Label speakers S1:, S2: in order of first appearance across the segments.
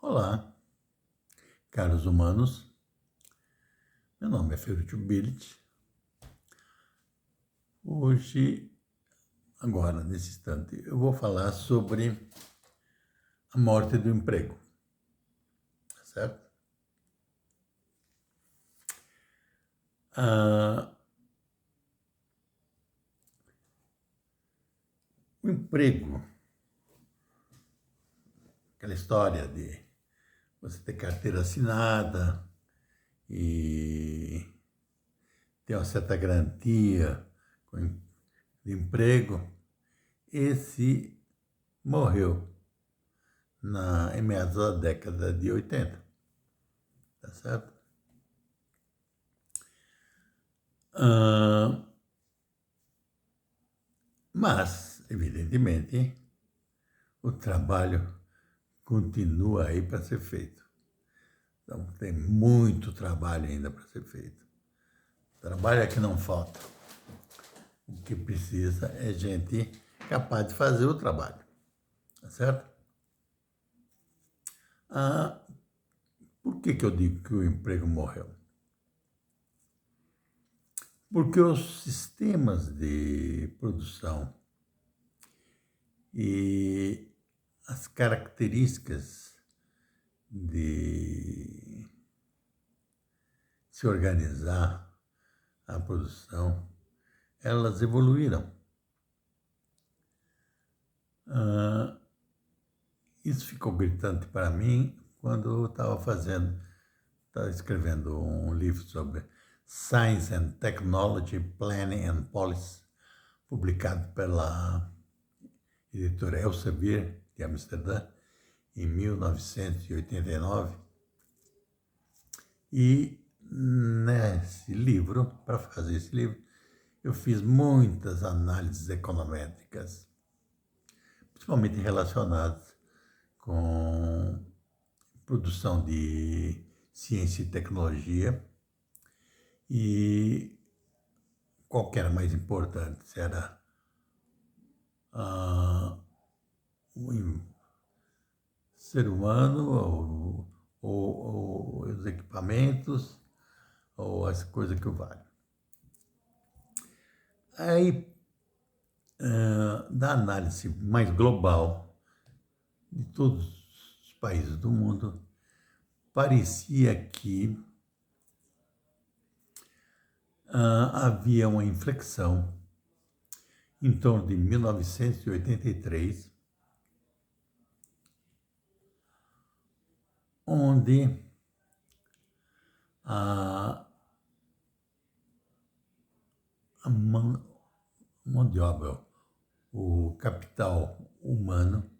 S1: Olá, caros humanos. Meu nome é Ferruccio Billich. Hoje, agora, nesse instante, eu vou falar sobre a morte do emprego, tá certo? O emprego, aquela história de você ter carteira assinada e ter uma certa garantia de emprego, esse morreu em meados da década de 80, tá certo? Mas, evidentemente, o trabalho continua aí para ser feito. Então, tem muito trabalho ainda para ser feito. Trabalho é que não falta. O que precisa é gente capaz de fazer o trabalho, tá certo? Por que eu digo que o emprego morreu? Porque os sistemas de produção e as características de se organizar a produção, elas evoluíram. Isso ficou gritante para mim quando eu estava escrevendo um livro sobre Science and Technology, Planning and Policy, publicado pela editora Elsevier, de Amsterdã, em 1989. E nesse livro, para fazer esse livro, eu fiz muitas análises econométricas, principalmente relacionadas com produção de ciência e tecnologia, e qual que era mais importante, se era o ser humano, ou os equipamentos, ou as coisas que o valem. Aí, da análise mais global de todos os países do mundo, parecia que havia uma inflexão em torno de 1983, onde a mão de obra, o capital humano,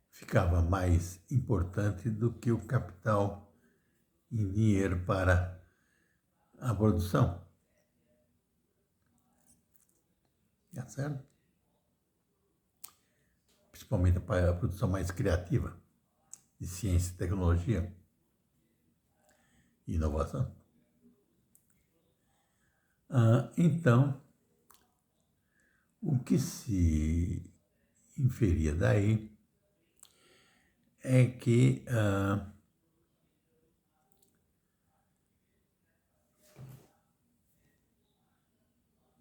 S1: ficava mais importante do que o capital em dinheiro para a produção. Tá certo? Principalmente para a produção mais criativa de ciência, tecnologia e inovação. Então, o que se inferia daí é que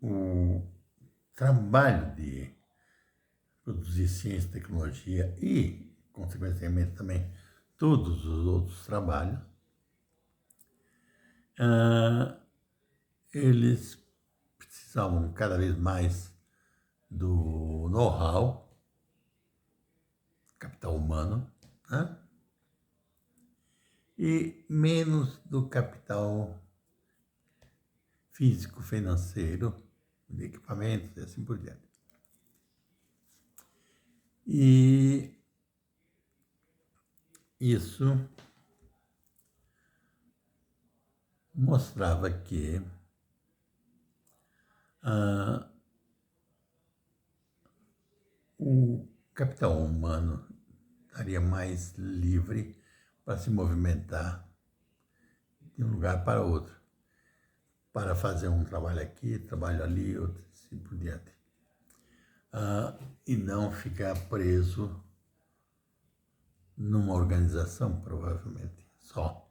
S1: o trabalho de produzir ciência e tecnologia e, consequentemente, também todos os outros trabalhos, eles precisavam cada vez mais do know-how, capital humano, né? E menos do capital físico, financeiro, de equipamentos e assim por diante. E isso mostrava que o capital humano estaria mais livre para se movimentar de um lugar para outro, para fazer um trabalho aqui, trabalho ali, outro, assim por diante. E não ficar preso numa organização, provavelmente, só,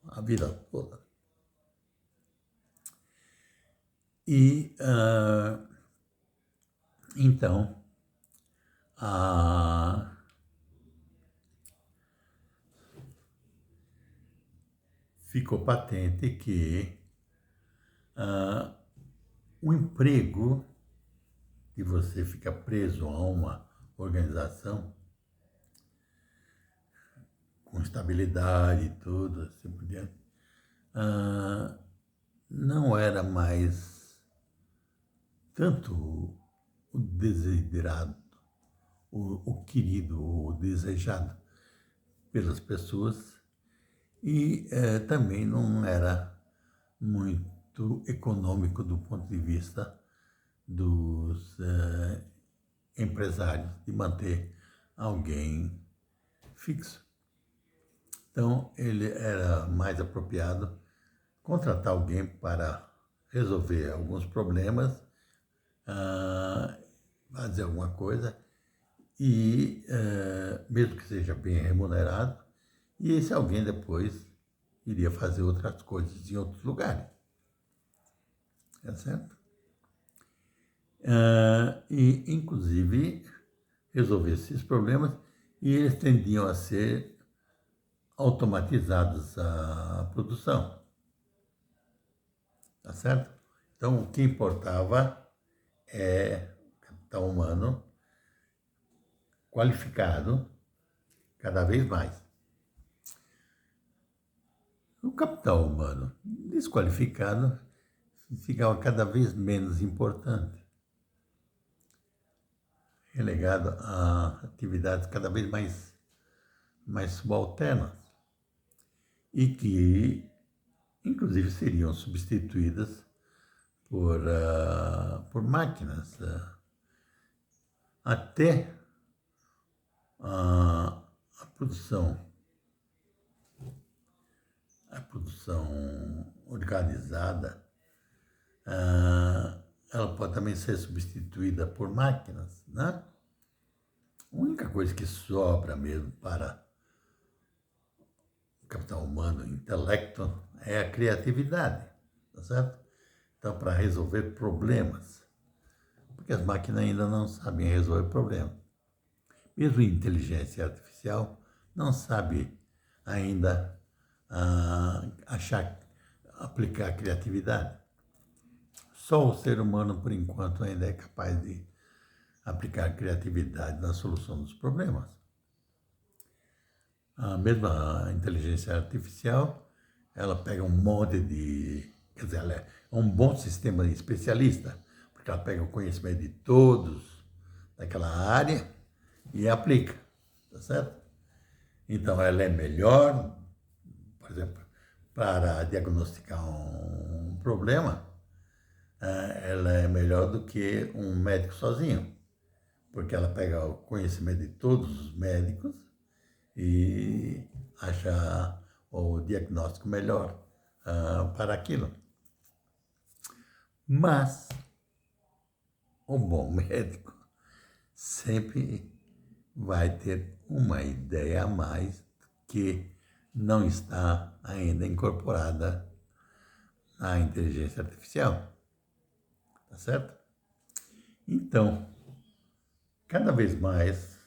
S1: a vida toda. E, então, ficou patente que o emprego, que você fica preso a uma organização, com estabilidade e tudo, assim por diante, não era mais tanto o desiderado, o querido, o desejado pelas pessoas, e também não era muito econômico do ponto de vista dos empresários, de manter alguém fixo. Então, ele era mais apropriado contratar alguém para resolver alguns problemas, fazer alguma coisa, e mesmo que seja bem remunerado, e esse alguém depois iria fazer outras coisas em outros lugares. É certo? E, inclusive, resolver esses problemas, e eles tendiam a ser automatizados a produção. Tá certo? Então, o que importava é o capital humano qualificado cada vez mais. O capital humano desqualificado ficava cada vez menos importante, relegado a atividades cada vez mais subalternas e que, inclusive, seriam substituídas por máquinas. Até a produção organizada, ela pode também ser substituída por máquinas, né? A única coisa que sobra mesmo para o capital humano, o intelecto, é a criatividade, tá certo? Então, para resolver problemas, porque as máquinas ainda não sabem resolver problemas. Mesmo a inteligência artificial não sabe ainda aplicar a criatividade. Só o ser humano, por enquanto, ainda é capaz de aplicar a criatividade na solução dos problemas. A mesma inteligência artificial, ela pega um monte de... Quer dizer, ela é um bom sistema especialista, porque ela pega o conhecimento de todos daquela área e aplica, tá certo? Então, ela é melhor, por exemplo, para diagnosticar um problema, ela é melhor do que um médico sozinho, porque ela pega o conhecimento de todos os médicos e acha o diagnóstico melhor para aquilo. Mas o bom médico sempre vai ter uma ideia a mais que não está ainda incorporada na inteligência artificial. Tá certo? Então, cada vez mais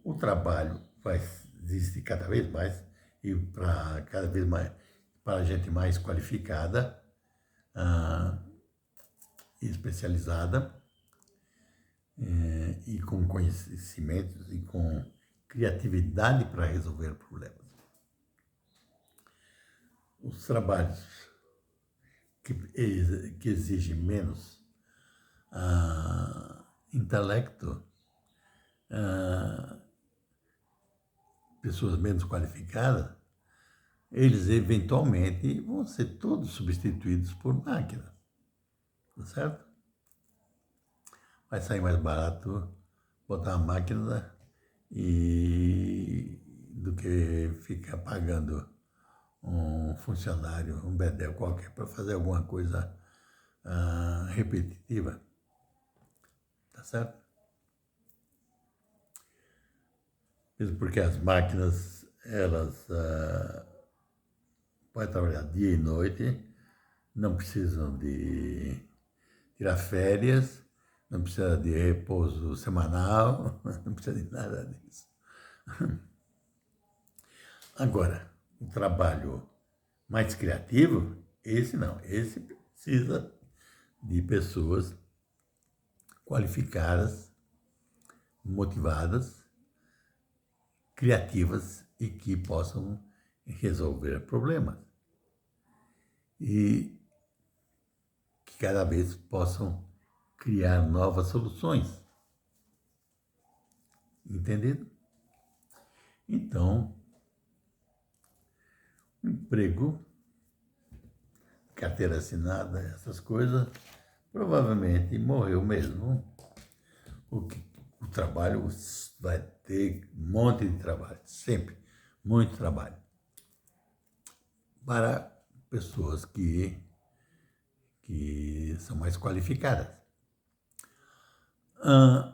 S1: o trabalho vai existir cada vez mais e para cada vez mais para gente mais qualificada e especializada e com conhecimentos e com criatividade para resolver problemas. Os trabalhos que exigem menos intelecto, pessoas menos qualificadas, eles eventualmente vão ser todos substituídos por máquinas, tá certo? Vai sair mais barato botar uma máquina do que ficar pagando um funcionário, um bedel qualquer, para fazer alguma coisa repetitiva. Tá certo? mesmo porque as máquinas, elas podem trabalhar dia e noite, não precisam de tirar férias, não precisa de repouso semanal, não precisa de nada disso. Agora, o trabalho mais criativo, esse não, esse precisa de pessoas qualificadas, motivadas, criativas e que possam resolver problemas. E que cada vez possam criar novas soluções. Entendido? Então, emprego, carteira assinada, essas coisas, provavelmente morreu mesmo. O trabalho vai ter um monte de trabalho, sempre, muito trabalho. Para pessoas que são mais qualificadas.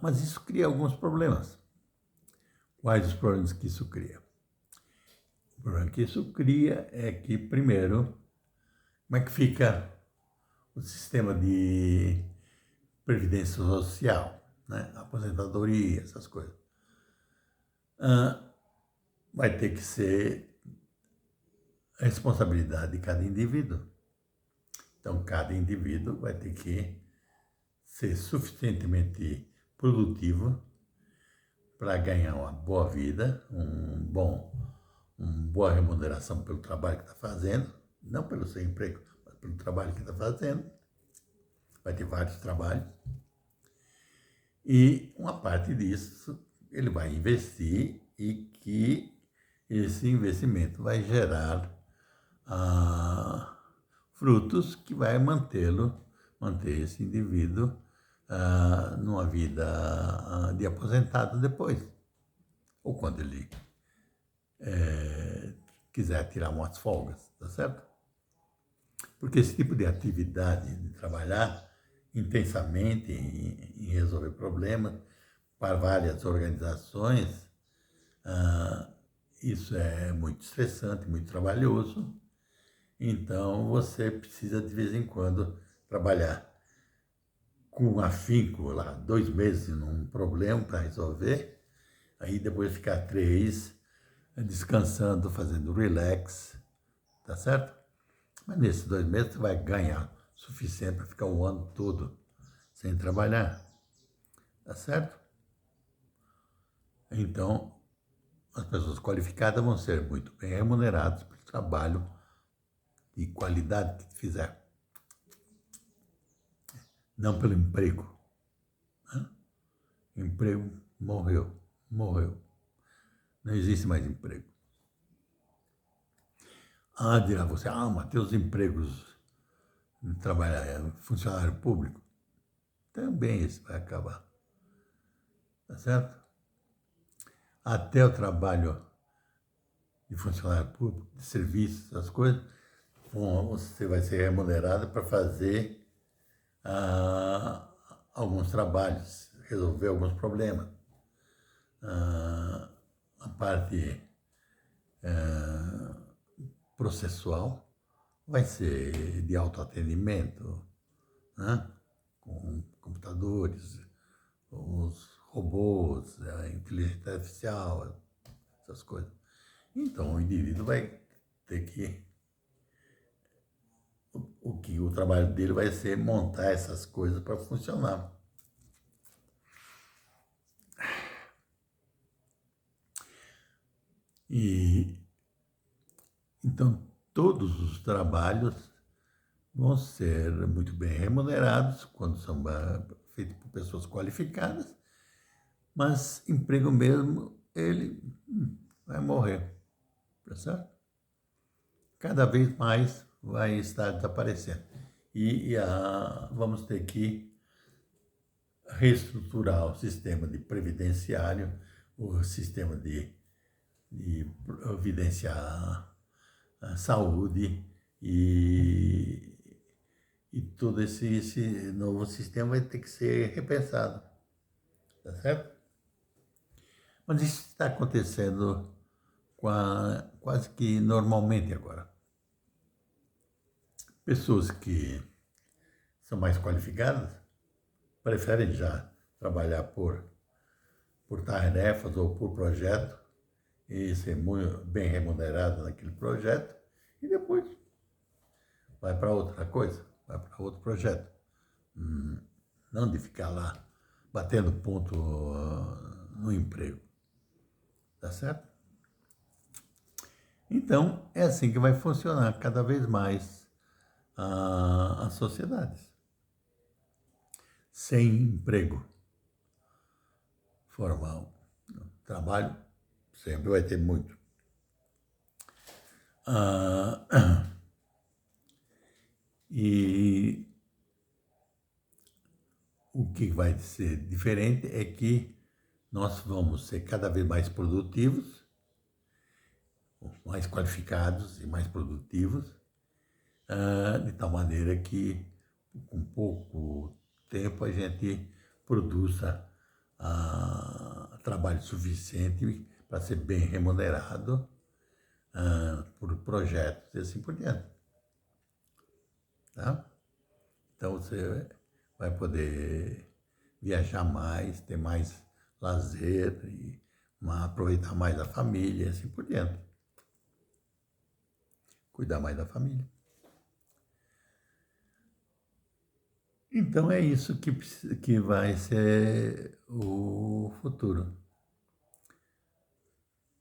S1: Mas isso cria alguns problemas. Quais os problemas que isso cria? O problema que isso cria é que, primeiro, como é que fica o sistema de previdência social, né? Aposentadoria, essas coisas. Vai ter que ser a responsabilidade de cada indivíduo. Então, cada indivíduo vai ter que ser suficientemente produtivo para ganhar uma boa vida, uma boa remuneração pelo trabalho que está fazendo, não pelo seu emprego, mas pelo trabalho que está fazendo. Vai ter vários trabalhos. E uma parte disso ele vai investir e que esse investimento vai gerar frutos que vai manter esse indivíduo numa vida de aposentado depois. Ou quando ele quiser tirar umas folgas, tá certo? Porque esse tipo de atividade de trabalhar intensamente em resolver problemas para várias organizações, isso é muito estressante, muito trabalhoso. Então, você precisa, de vez em quando, trabalhar com afinco, lá, 2 meses num problema para resolver, aí depois ficar 3 descansando, fazendo relax, tá certo? Mas nesses 2 meses você vai ganhar o suficiente para ficar o ano todo sem trabalhar, tá certo? Então, as pessoas qualificadas vão ser muito bem remuneradas pelo trabalho de qualidade que fizer, não pelo emprego. Né? Emprego morreu. Não existe mais emprego. Dirá você, mas tem os empregos de trabalhar, funcionário público. Também isso vai acabar. Tá certo? Até o trabalho de funcionário público, de serviço, essas coisas, você vai ser remunerado para fazer alguns trabalhos, resolver alguns problemas. A parte processual vai ser de autoatendimento, né? Com computadores, os robôs, a inteligência artificial, essas coisas. Então, o indivíduo vai ter que... O trabalho dele vai ser montar essas coisas para funcionar. E então, todos os trabalhos vão ser muito bem remunerados quando são feitos por pessoas qualificadas, mas emprego mesmo, ele vai morrer, tá certo? Cada vez mais vai estar desaparecendo. E vamos ter que reestruturar o sistema de previdenciário, o sistema de providenciar a saúde e todo esse novo sistema vai ter que ser repensado, tá certo? Mas isso está acontecendo quase que normalmente agora. Pessoas que são mais qualificadas preferem já trabalhar por tarefas ou por projeto e ser muito bem remunerado naquele projeto e depois vai para outra coisa, vai para outro projeto. Não de ficar lá batendo ponto no emprego. Tá certo? Então, é assim que vai funcionar cada vez mais as sociedades. Sem emprego formal, trabalho sempre vai ter muito. E o que vai ser diferente é que nós vamos ser cada vez mais produtivos, mais qualificados e mais produtivos, de tal maneira que com pouco tempo a gente produza trabalho suficiente para ser bem remunerado por projetos e assim por diante. Tá? Então você vai poder viajar mais, ter mais lazer e aproveitar mais a família e assim por diante. Cuidar mais da família. Então é isso que vai ser o futuro.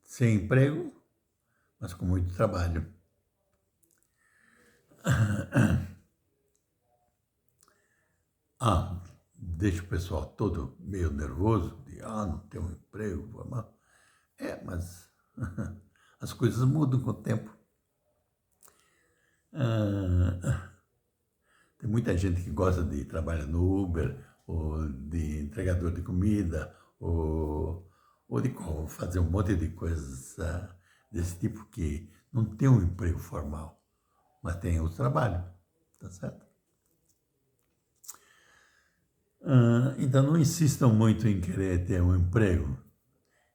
S1: Sem emprego, mas com muito trabalho. Deixa o pessoal todo meio nervoso, de não tem um emprego, formal. Mas as coisas mudam com o tempo. Tem muita gente que gosta de trabalhar no Uber, ou de entregador de comida, ou de fazer um monte de coisas desse tipo que não tem um emprego formal, mas tem o trabalho, tá certo? Então não insistam muito em querer ter um emprego,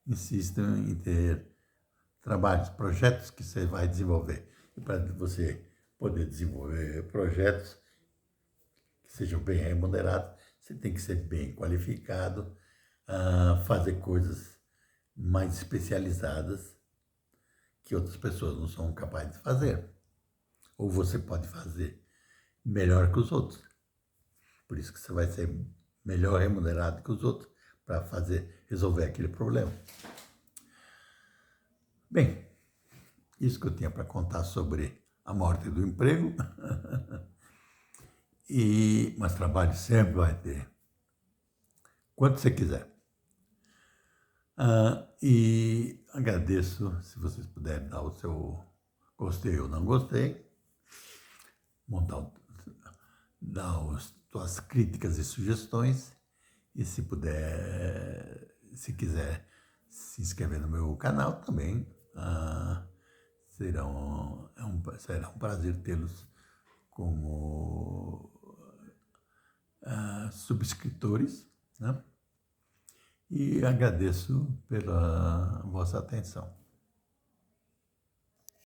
S1: insistam em ter trabalhos, projetos que você vai desenvolver. E para você poder desenvolver projetos que sejam bem remunerados, você tem que ser bem qualificado, fazer coisas mais especializadas que outras pessoas não são capazes de fazer. Ou você pode fazer melhor que os outros. Por isso que você vai ser melhor remunerado que os outros para resolver aquele problema. Bem, isso que eu tinha para contar sobre a morte do emprego. Mas trabalho sempre vai ter. Quanto você quiser. E agradeço se vocês puderem dar o seu gostei ou não gostei. Dar as suas críticas e sugestões. E se puder, se quiser se inscrever no meu canal também, será um prazer tê-los como subscritores, né? E agradeço pela vossa atenção.